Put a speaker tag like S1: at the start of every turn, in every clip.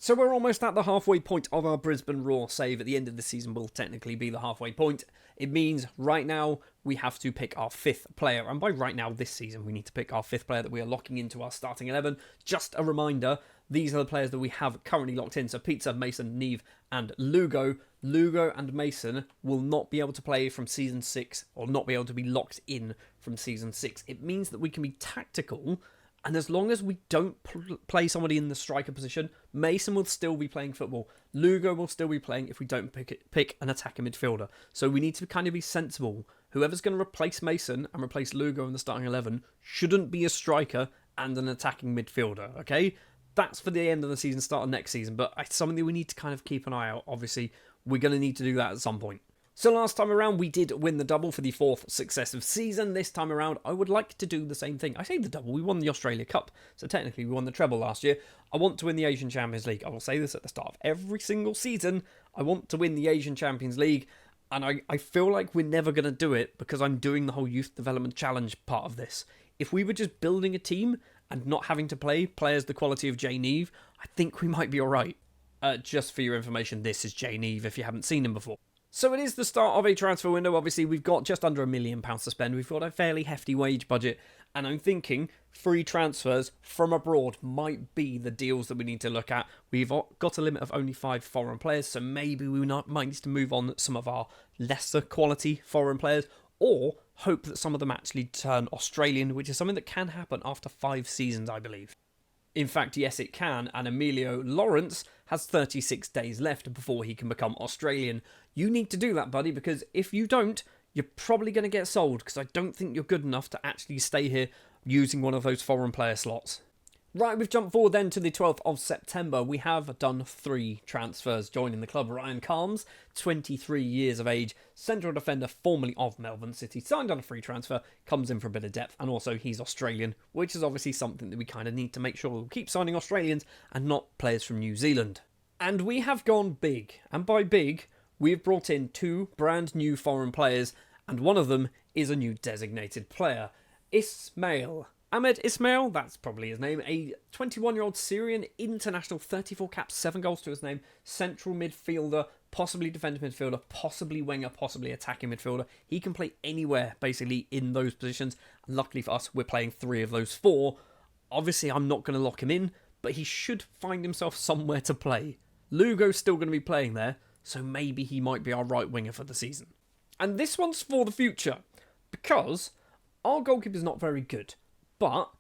S1: So we're almost at the halfway point of our Brisbane Roar save. At the end of the season will technically be the halfway point. It means right now we have to pick our fifth player. And by right now this season we need to pick our fifth player that we are locking into our starting 11. Just a reminder, these are the players that we have currently locked in. So Pizza, Mason, Neve and Lugo. Lugo and Mason will not be able to play from Season 6 or not be able to be locked in from Season 6. It means that we can be tactical. And as long as we don't play somebody in the striker position, Mason will still be playing football. Lugo will still be playing if we don't pick an attacking midfielder. So we need to kind of be sensible. Whoever's going to replace Mason and replace Lugo in the starting 11 shouldn't be a striker and an attacking midfielder, okay? That's for the end of the season, start of next season, but it's something that we need to kind of keep an eye out. Obviously, we're going to need to do that at some point. So last time around, we did win the double for the fourth successive season. This time around, I would like to do the same thing. I say the double, we won the Australia Cup. So technically, we won the treble last year. I want to win the Asian Champions League. I will say this at the start of every single season. I want to win the Asian Champions League. And I feel like we're never going to do it because I'm doing the whole Youth Development Challenge part of this. If we were just building a team and not having to play players the quality of Jay Neve, I think we might be alright. Just for your information, this is Jay Neve if you haven't seen him before. So it is the start of a transfer window. Obviously, we've got just under £1 million to spend. We've got a fairly hefty wage budget. And I'm thinking free transfers from abroad might be the deals that we need to look at. We've got a limit of only 5 foreign players. So maybe we might need to move on some of our lesser quality foreign players. Or hope that some of them actually turn Australian, which is something that can happen after 5 seasons, I believe. In fact, yes, it can, and Emilio Lawrence has 36 days left before he can become Australian. You need to do that, buddy, because if you don't, you're probably going to get sold, because I don't think you're good enough to actually stay here using one of those foreign player slots. Right, we've jumped forward then to the 12th of September. We have done 3 transfers joining the club. Ryan Calms, 23 years of age, central defender formerly of Melbourne City, signed on a free transfer, comes in for a bit of depth, and also he's Australian, which is obviously something that we kind of need to make sure we'll keep signing Australians and not players from New Zealand. And we have gone big, and by big, we've brought in 2 brand new foreign players, and one of them is a new designated player, Ahmed Ismail, that's probably his name, a 21-year-old Syrian international, 34 caps, 7 goals to his name, central midfielder, possibly defensive midfielder, possibly winger, possibly attacking midfielder. He can play anywhere, basically, in those positions. And luckily for us, we're playing 3 of those 4. Obviously, I'm not going to lock him in, but he should find himself somewhere to play. Lugo's still going to be playing there, so maybe he might be our right winger for the season. And this one's for the future, because our goalkeeper's not very good. But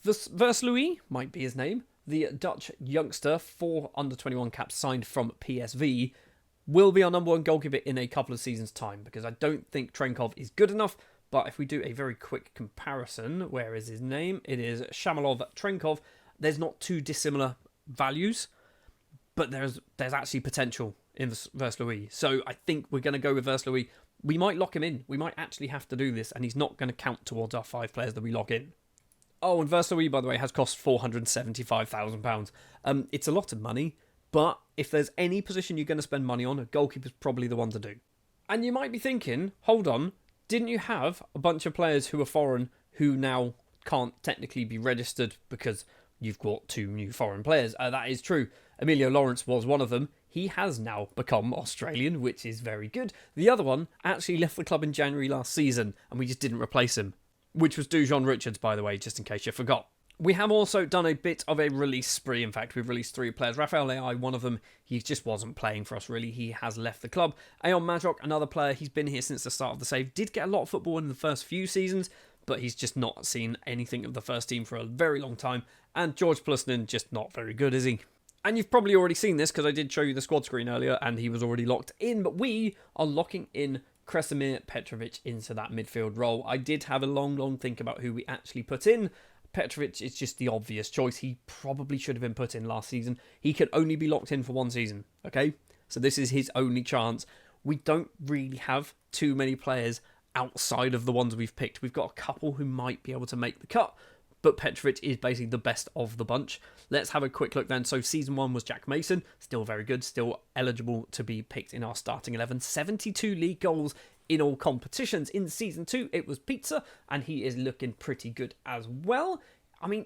S1: Versluis might be his name. The Dutch youngster, 4 under-21 caps signed from PSV, will be our number 1 goalkeeper in a couple of seasons' time because I don't think Trenkov is good enough. But if we do a very quick comparison, where is his name? It is Shamalov Trenkov. There's not too dissimilar values, but there's actually potential in Versluis. So I think we're going to go with Versluis. We might lock him in. We might actually have to do this, and he's not going to count towards our 5 players that we lock in. Oh, and Versluis, by the way, has cost £475,000. It's a lot of money, but if there's any position you're going to spend money on, a goalkeeper's probably the one to do. And you might be thinking, hold on, didn't you have a bunch of players who are foreign who now can't technically be registered because you've got 2 new foreign players? That is true. Emilio Lawrence was one of them. He has now become Australian, which is very good. The other one actually left the club in January last season, and we just didn't replace him. Which was Dujon Richards, by the way, just in case you forgot. We have also done a bit of a release spree. In fact, we've released 3 players. Rafael AI, one of them, he just wasn't playing for us, really. He has left the club. Ayon Madrock, another player, he's been here since the start of the save. Did get a lot of football in the first few seasons, but he's just not seen anything of the first team for a very long time. And George Plusnin, just not very good, is he? And you've probably already seen this, because I did show you the squad screen earlier, and he was already locked in. But we are locking in Kresimir Petrovic into that midfield role. I did have a long think about who we actually put in. Petrovic is just the obvious choice. He probably should have been put in last season. He can only be locked in for 1 season, okay? So this is his only chance. We don't really have too many players outside of the ones we've picked. We've got a couple who might be able to make the cut, but Petrovic is basically the best of the bunch. Let's have a quick look then. So season 1 was Jack Mason, still very good, still eligible to be picked in our starting 11. 72 league goals in all competitions. In season 2, it was Pizza, and he is looking pretty good as well. I mean,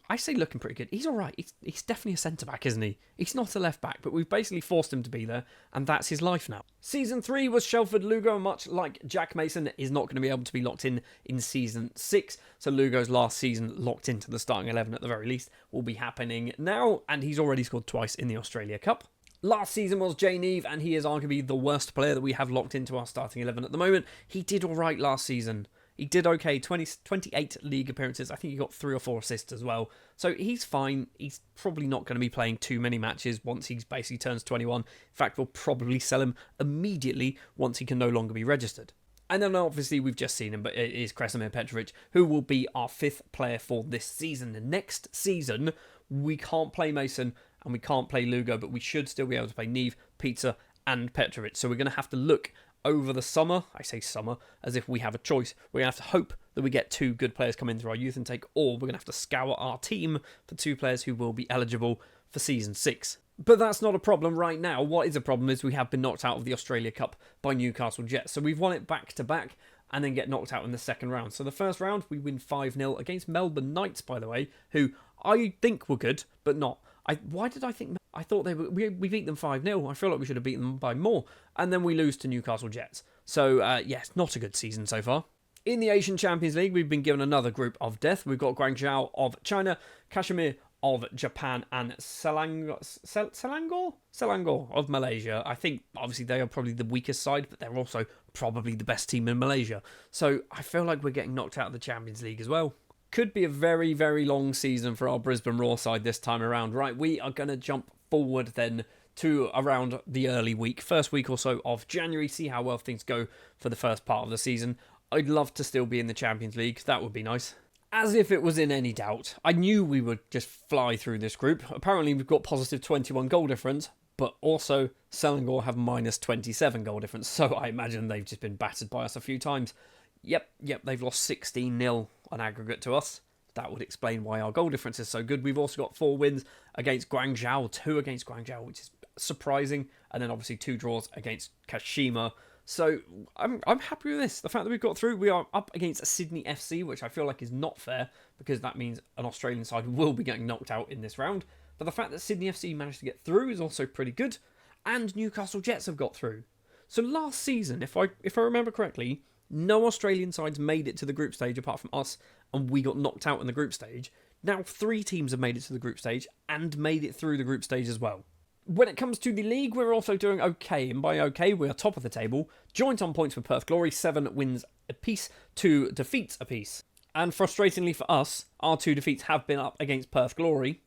S1: I say looking pretty good. He's all right. He's definitely a centre-back, isn't he? He's not a left-back, but we've basically forced him to be there, and that's his life now. Season 3 was Shelford Lugo, much like Jack Mason, is not going to be able to be locked in Season 6, so Lugo's last season locked into the starting 11 at the very least will be happening now, and he's already scored twice in the Australia Cup. Last season was Jay Neve, and he is arguably the worst player that we have locked into our starting 11 at the moment. He did all right last season. He did okay, 28 league appearances. I think he got 3 or 4 assists as well. So he's fine. He's probably not going to be playing too many matches once he basically turns 21. In fact, we'll probably sell him immediately once he can no longer be registered. And then obviously we've just seen him, but it is Kresimir Petrovic, who will be our 5th player for this season. The next season, we can't play Mason and we can't play Lugo, but we should still be able to play Neve, Pizza and Petrovic. So we're going to have to look over the summer, I say summer, as if we have a choice. We're going to have to hope that we get 2 good players come in through our youth intake, or we're going to have to scour our team for 2 players who will be eligible for Season 6. But that's not a problem right now. What is a problem is we have been knocked out of the Australia Cup by Newcastle Jets. So we've won it back-to-back and then get knocked out in the second round. So the first round, we win 5-0 against Melbourne Knights, by the way, who I think were good, but not. Why did I think... I thought they were... We beat them 5-0. I feel like we should have beaten them by more. And then we lose to Newcastle Jets. So, yes, not a good season so far. In the Asian Champions League, we've been given another group of death. We've got Guangzhou of China, Kashmir of Japan, and Selangor of Malaysia. I think, obviously, they are probably the weakest side, but they're also probably the best team in Malaysia. So, I feel like we're getting knocked out of the Champions League as well. Could be a very, very long season for our Brisbane Roar side this time around. Right, we are going to jump forward then to around the early week, first week or so of January, see how well things go for the first part of the season. I'd love to still be in the Champions League. That would be nice. As if it was in any doubt, I knew we would just fly through this group. Apparently, we've got positive 21 goal difference, but also Selangor have minus 27 goal difference, so I imagine they've just been battered by us a few times. Yep, they've lost 16-0 on aggregate to us. That would explain why our goal difference is so good. We've also got 4 wins against Guangzhou, 2 against Guangzhou, which is surprising, and then obviously 2 draws against Kashima. So I'm happy with this. The fact that we've got through, we are up against Sydney FC, which I feel like is not fair, because that means an Australian side will be getting knocked out in this round. But the fact that Sydney FC managed to get through is also pretty good, and Newcastle Jets have got through. So last season, if I remember correctly, no Australian sides made it to the group stage apart from us, and we got knocked out in the group stage. Now 3 teams have made it to the group stage and made it through the group stage as well. When it comes to the league, we're also doing okay, and by okay, we are top of the table, joint on points with Perth Glory, 7 wins apiece, 2 defeats apiece. And frustratingly for us, our 2 defeats have been up against Perth Glory,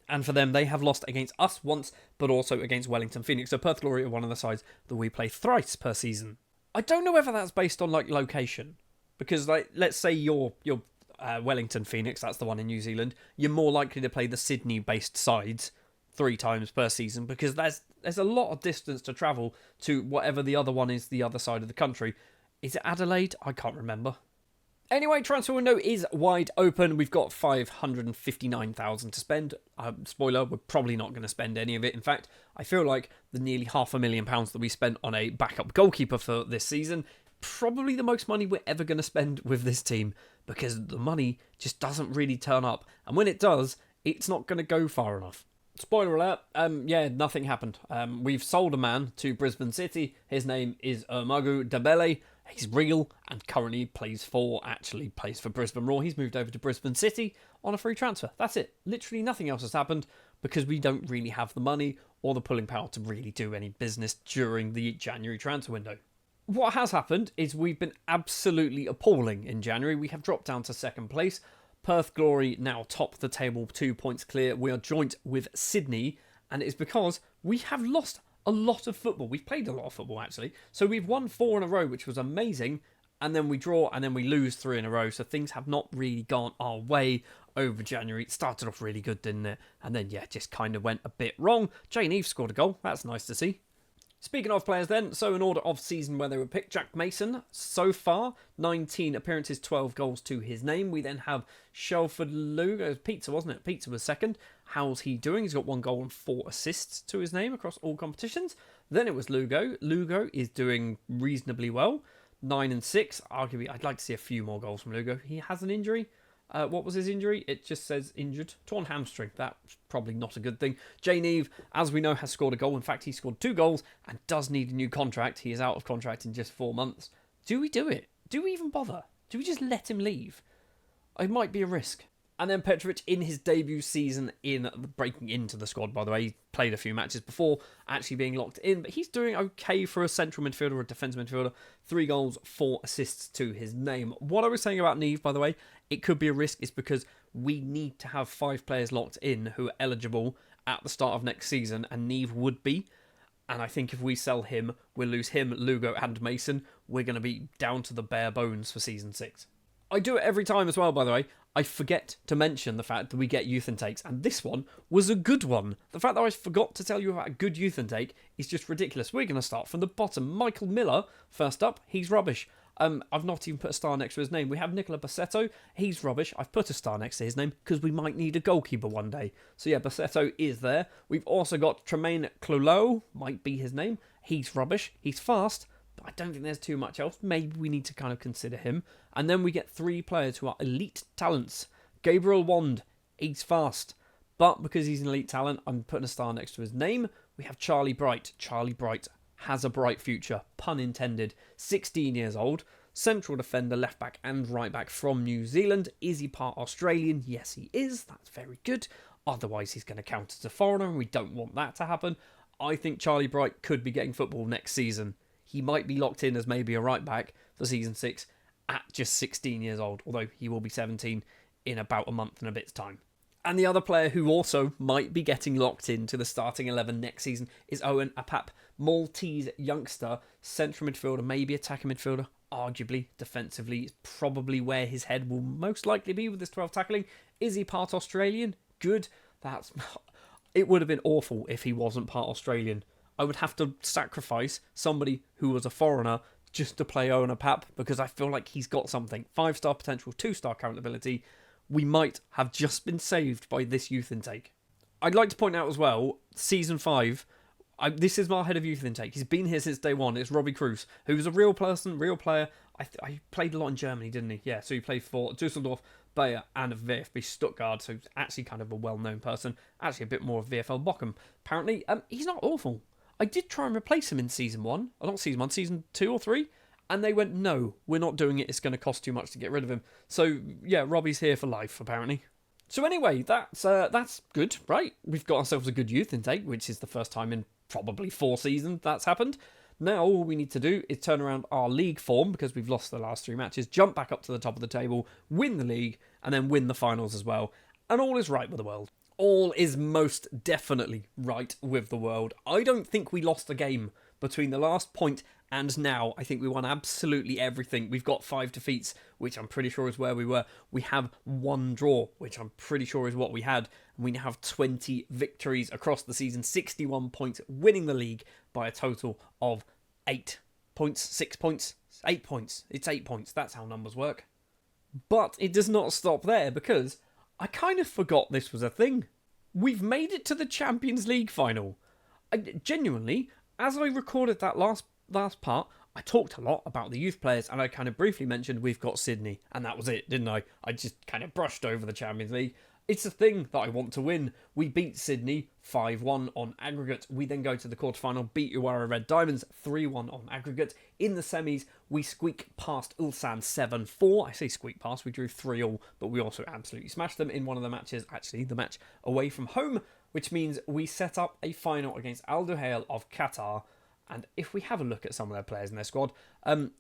S1: and for them, they have lost against us once, but also against Wellington Phoenix. So Perth Glory are one of the sides that we play thrice per season. I don't know whether that's based on like location, because like let's say you're Wellington Phoenix, that's the one in New Zealand, you're more likely to play the Sydney-based sides 3 times per season, because there's a lot of distance to travel to whatever the other one is, the other side of the country. Is it Adelaide? I can't remember. Anyway, transfer window is wide open. We've got 559,000 to spend. Spoiler, we're probably not going to spend any of it. In fact, I feel like the nearly £500,000 that we spent on a backup goalkeeper for this season, probably the most money we're ever going to spend with this team, because the money just doesn't really turn up. And when it does, it's not going to go far enough. Spoiler alert, nothing happened. We've sold a man to Brisbane City. His name is Magu Dabele. He's real and currently plays for Brisbane Roar. He's moved over to Brisbane City on a free transfer. That's it. Literally nothing else has happened, because we don't really have the money or the pulling power to really do any business during the January transfer window. What has happened is we've been absolutely appalling in January. We have dropped down to 2nd place. Perth Glory now top the table, 2 points clear. We are joint with Sydney, and it is because we have lost a lot of football. We've played a lot of football, actually. So we've won 4 in a row, which was amazing, and then we draw, and then we lose 3 in a row. So things have not really gone our way over January. It started off really good, didn't it? And then, just kind of went a bit wrong. Jane Eve scored a goal. That's nice to see. Speaking of players then, so in order of season where they were picked, Jack Mason, so far, 19 appearances, 12 goals to his name. We then have Shelford Lugo, Pizza, wasn't it? Pizza was second. How's he doing? He's got 1 goal and 4 assists to his name across all competitions. Then it was Lugo. Lugo is doing reasonably well, 9 and 6. Arguably, I'd like to see a few more goals from Lugo. He has an injury. What was his injury? It just says injured. Torn hamstring. That's probably not a good thing. Jay Neve, as we know, has scored a goal. In fact, he scored 2 goals and does need a new contract. He is out of contract in just 4 months. Do we do it? Do we even bother? Do we just let him leave? It might be a risk. And then Petrovic in his debut season in breaking into the squad, by the way. He played a few matches before actually being locked in, but he's doing okay for a central midfielder or a defensive midfielder. 3 goals, 4 assists to his name. What I was saying about Neve, by the way, it could be a risk, is because we need to have 5 players locked in who are eligible at the start of next season, and Neve would be. And I think if we sell him, we'll lose him, Lugo and Mason. We're going to be down to the bare bones for Season 6. I do it every time as well, by the way. I forget to mention the fact that we get youth intakes, and this one was a good one. The fact that I forgot to tell you about a good youth intake is just ridiculous. We're going to start from the bottom. Michael Miller, first up, he's rubbish. I've not even put a star next to his name. We have Nicola Bassetto, he's rubbish. I've put a star next to his name because we might need a goalkeeper one day. So yeah, Bassetto is there. We've also got Tremaine Clolo, might be his name. He's rubbish, he's fast, but I don't think there's too much else. Maybe we need to kind of consider him. And then we get 3 players who are elite talents. Gabriel Wand, he's fast, but because he's an elite talent, I'm putting a star next to his name. We have Charlie Bright. Charlie Bright has a bright future, pun intended. 16 years old, central defender, left back and right back from New Zealand. Is he part Australian? Yes, he is. That's very good. Otherwise, he's going to count as a foreigner, and we don't want that to happen. I think Charlie Bright could be getting football next season. He might be locked in as maybe a right back for Season 6 at just 16 years old, although he will be 17 in about a month and a bit's time. And the other player who also might be getting locked into the starting 11 next season is Owen Apap, Maltese youngster, central midfielder, maybe attacking midfielder, arguably defensively. It's probably where his head will most likely be with this 12 tackling. Is he part Australian? Good. It would have been awful if he wasn't part Australian. I would have to sacrifice somebody who was a foreigner just to play Owen Apap, because I feel like he's got something. 5-star potential, 2-star current ability. We might have just been saved by this youth intake. I'd like to point out as well, Season 5, this is my head of youth intake. He's been here since day 1. It's Robbie Cruz, who's a real person, real player. I played a lot in Germany, didn't he? Yeah, so he played for Dusseldorf, Bayer and VfB Stuttgart, so he's actually kind of a well-known person. Actually a bit more of VfL Bochum. Apparently, he's not awful. I did try and replace him in Season 1. Not Season 1, Season 2 or 3. And they went, no, we're not doing it. It's going to cost too much to get rid of him. So, yeah, Robbie's here for life, apparently. So anyway, that's good, right? We've got ourselves a good youth intake, which is the first time in probably 4 seasons that's happened. Now, all we need to do is turn around our league form, because we've lost the last 3 matches, jump back up to the top of the table, win the league, and then win the finals as well. And all is right with the world. All is most definitely right with the world. I don't think we lost a game between the last point and now. I think we won absolutely everything. We've got 5 defeats, which I'm pretty sure is where we were. We have 1 draw, which I'm pretty sure is what we had. And we now have 20 victories across the season, 61 points, winning the league by a total of 8 points, 6 points, 8 points. It's 8 points. That's how numbers work. But it does not stop there, because I kind of forgot this was a thing. We've made it to the Champions League final. Genuinely, as I recorded that last part, I talked a lot about the youth players, and I kind of briefly mentioned we've got Sydney, and that was it, didn't I? I just kind of brushed over the Champions League. It's a thing that I want to win. We beat Sydney 5-1 on aggregate. We then go to the quarterfinal, beat Uwara Red Diamonds 3-1 on aggregate. In the semis, we squeak past Ulsan 7-4. I say squeak past, we drew 3-3, but we also absolutely smashed them in one of the matches, actually the match away from home, which means we set up a final against Al Duhail of Qatar. And if we have a look at some of their players in their squad,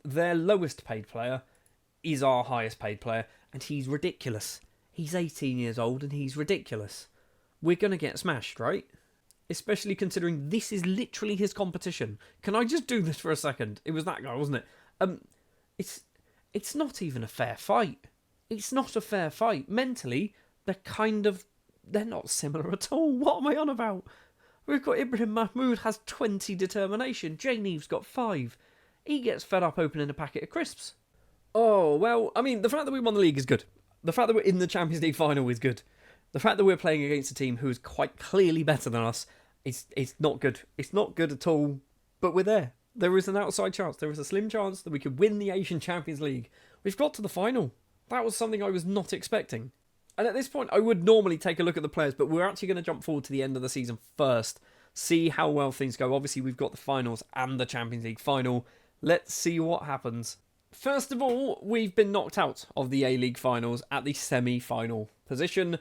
S1: their lowest paid player is our highest paid player, and he's ridiculous. He's 18 years old and he's ridiculous. We're going to get smashed, right? Especially considering this is literally his competition. Can I just do this for a second? It was that guy, wasn't it? It's not even a fair fight. It's not a fair fight. Mentally, they're not similar at all. What am I on about? We've got Ibrahim Mahmoud has 20 determination. Jay Neve's got 5. He gets fed up opening a packet of crisps. Oh, well, I mean, the fact that we won the league is good. The fact that we're in the Champions League final is good. The fact that we're playing against a team who is quite clearly better than us, it's not good. It's not good at all, but we're there. There is an outside chance. There is a slim chance that we could win the Asian Champions League. We've got to the final. That was something I was not expecting. And at this point, I would normally take a look at the players, but we're actually going to jump forward to the end of the season first, see how well things go. Obviously, we've got the finals and the Champions League final. Let's see what happens. First of all, we've been knocked out of the A-League finals at the semi-final position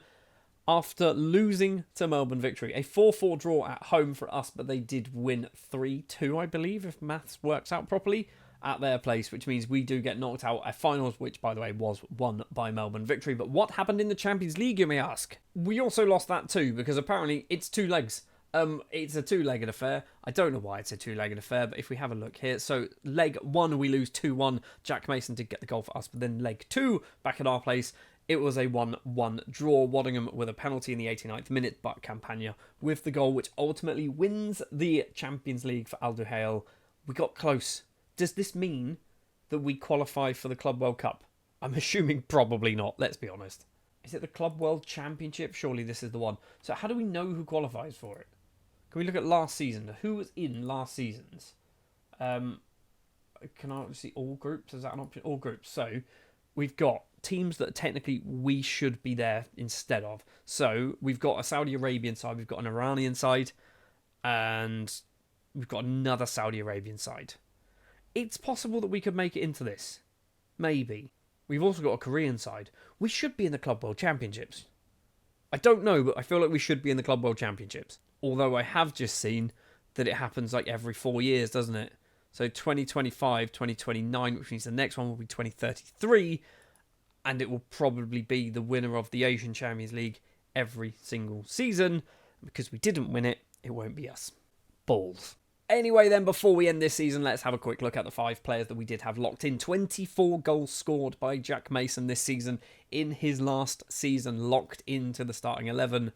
S1: after losing to Melbourne Victory. A 4-4 draw at home for us, but they did win 3-2, I believe, if maths works out properly, at their place, which means we do get knocked out at finals, which, by the way, was won by Melbourne Victory. But what happened in the Champions League, you may ask? We also lost that too, because apparently it's 2 legs. It's a 2-legged affair. I don't know why it's a 2-legged affair, but if we have a look here. So, leg 1, we lose 2-1. Jack Mason did get the goal for us, but then leg 2, back at our place, it was a 1-1 draw. Waddingham with a penalty in the 89th minute, but Campagna with the goal, which ultimately wins the Champions League for Al Duhail. We got close. Does this mean that we qualify for the Club World Cup? I'm assuming probably not, let's be honest. Is it the Club World Championship? Surely this is the one. So how do we know who qualifies for it? Can we look at last season? Who was in last season's? Can I see all groups? Is that an option? All groups. So we've got teams that technically we should be there instead of. So we've got a Saudi Arabian side, we've got an Iranian side, and we've got another Saudi Arabian side. It's possible that we could make it into this. Maybe. We've also got a Korean side. We should be in the Club World Championships. I don't know, but I feel like we should be in the Club World Championships. Although I have just seen that it happens like every 4 years, doesn't it? So 2025, 2029, which means the next one will be 2033, and it will probably be the winner of the Asian Champions League every single season. Because we didn't win it, it won't be us. Balls. Anyway, then, before we end this season, let's have a quick look at the 5 players that we did have locked in. 24 goals scored by Jack Mason this season in his last season, locked into the starting 11.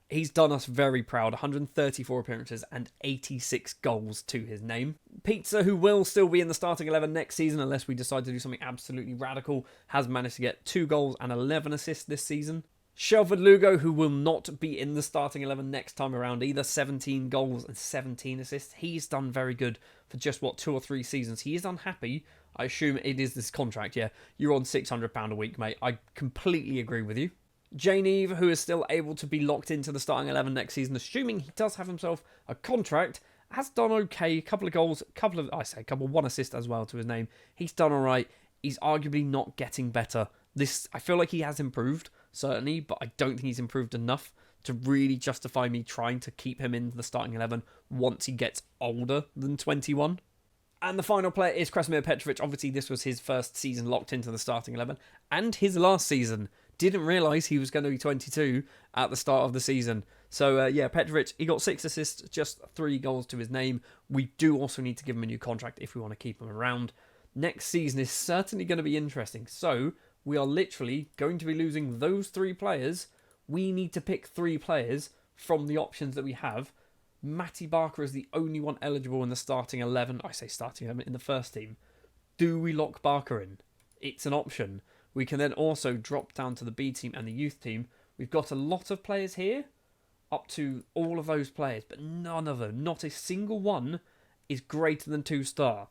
S1: He's done us very proud. 134 appearances and 86 goals to his name. Pizza, who will still be in the starting 11 next season unless we decide to do something absolutely radical, has managed to get 2 goals and 11 assists this season. Shelford Lugo, who will not be in the starting 11 next time around either, 17 goals and 17 assists. He's done very good for just, 2 or 3 seasons. He is unhappy. I assume it is this contract, yeah. You're on £600 a week, mate. I completely agree with you. Jane Eve, who is still able to be locked into the starting 11 next season, assuming he does have himself a contract, has done okay. A couple of goals, one assist as well to his name. He's done all right. He's arguably not getting better. I feel like he has improved, certainly, but I don't think he's improved enough to really justify me trying to keep him in the starting 11 once he gets older than 21. And the final player is Kresimir Petrovic. Obviously, this was his first season locked into the starting 11, and his last season. Didn't realise he was going to be 22 at the start of the season. So, Petrovic, he got 6 assists, just 3 goals to his name. We do also need to give him a new contract if we want to keep him around. Next season is certainly going to be interesting. So, we are literally going to be losing those 3 players. We need to pick 3 players from the options that we have. Matty Barker is the only one eligible in the starting 11. I say starting 11 in the first team. Do we lock Barker in? It's an option. We can then also drop down to the B team and the youth team. We've got a lot of players here, up to all of those players, but none of them, not a single one, is greater than 2-star.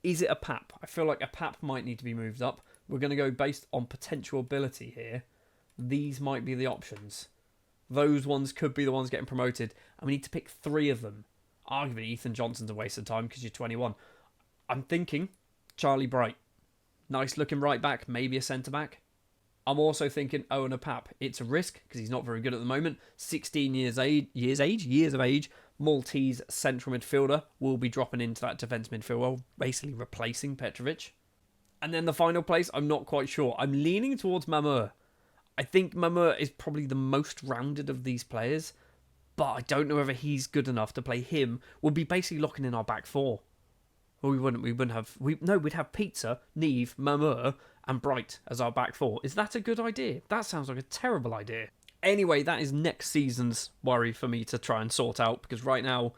S1: Is it a PAP? I feel like a PAP might need to be moved up. We're going to go based on potential ability here. These might be the options. Those ones could be the ones getting promoted, and we need to pick 3 of them. Arguably, Ethan Johnson's a waste of time because you're 21. I'm thinking Charlie Bright. Nice looking right back, maybe a centre back. I'm also thinking Owen Apap. It's a risk because he's not very good at the moment. 16 years of age. Maltese central midfielder will be dropping into that defence midfield role, basically replacing Petrovic. And then the final place, I'm not quite sure. I'm leaning towards Mamur. I think Mamur is probably the most rounded of these players, but I don't know whether he's good enough to play him. We'll be basically locking in our back 4. Well, we'd have Pizza, Neve, Mamur, and Bright as our back 4. Is that a good idea? That sounds like a terrible idea. Anyway, that is next season's worry for me to try and sort out, because right now,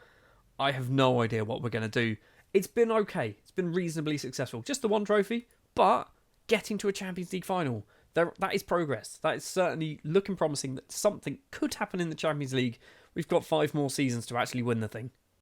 S1: I have no idea what we're going to do. It's been okay. It's been reasonably successful. Just the 1 trophy, but getting to a Champions League final. That is progress. That is certainly looking promising that something could happen in the Champions League. We've got 5 more seasons to actually win the thing.